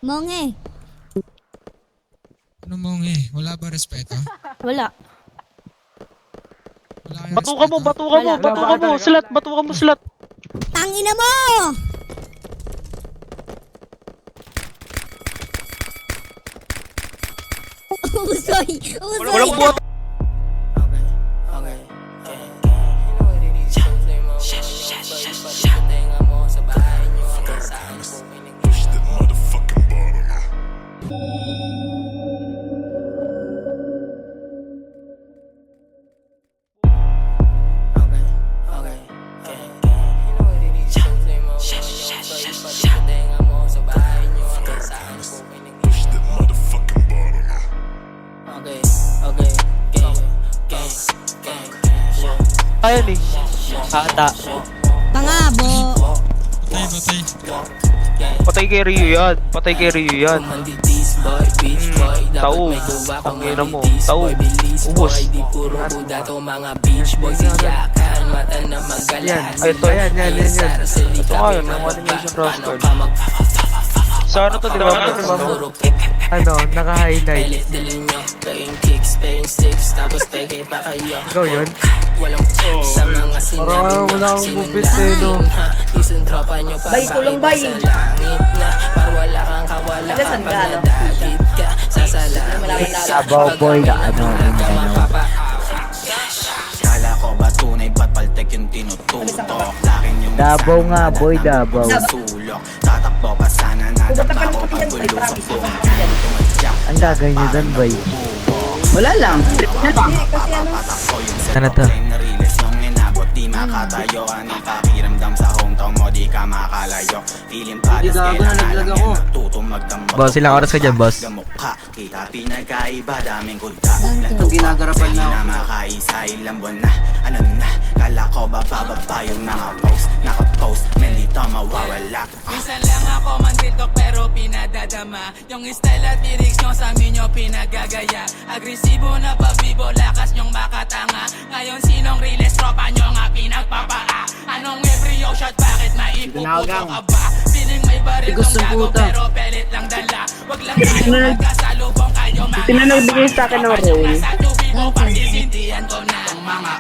Monge. Ano monge? Wala ba respeto? Wala. Wala kayong Batuka mo, respeto? batuka mo, Wala. batuka mo, slat, batuka mo, slat. Tangina mo! Usoy! Usoy! Walang buhat. Ayan eh. Ata. Pangabo! Patay. Patay kay Rio yan. Patay kay Rio yan. Tao. Tangina mo. Tao. Ubus. Yan. Ay, ito. Yan. Ito nga yun. Ang animation roster. Sa ano to, di ba? Ano, naka-highlight. Ikaw yun? Parang wala akong bubit eh, no? Bay, tulong bay. Alasan ka, no? Sabaw boy na ano. Kala ko ba tunay ba't paltek yung tinututok? Lakin yung Dabaw nga boy, dabaw. sulok. Tatakbo pa sana nadapa ko pagbulusok ko. Ang gagawin nyo doon boy. Wala lang. Ano to? Nariles yung inabot di makatayo. Anong pakiramdam sa hometown mo di ka makalayo. Feeling pares kailangan lang yan natutong magdamot. Boss, ilang oras ka dyan, boss? Gamukha, kita pinagkaiba daming kuda. Itong ginagarapan na na makaisa ilang buwan na. Ano na, kala ko ba bababa yung nakapost men dito mawawala. Minsan lang ako mantitok pero pinadadama. Yung style at lyrics nyo sa amin nyo pinagagaya. Agresibo na pabibo, lakas nyong makatanga. Ngayon sinong realist, tropa nyo nga pinagpapaa. Anong every shot, bakit maipuputo ka ba? Feeling may baril kong gago pero pelit lang dala. Wag lang tayo magkasalubong kayo mga Pinagbigay sa akin ng role. Sa tubig mo pagsisindihan ko na ang mga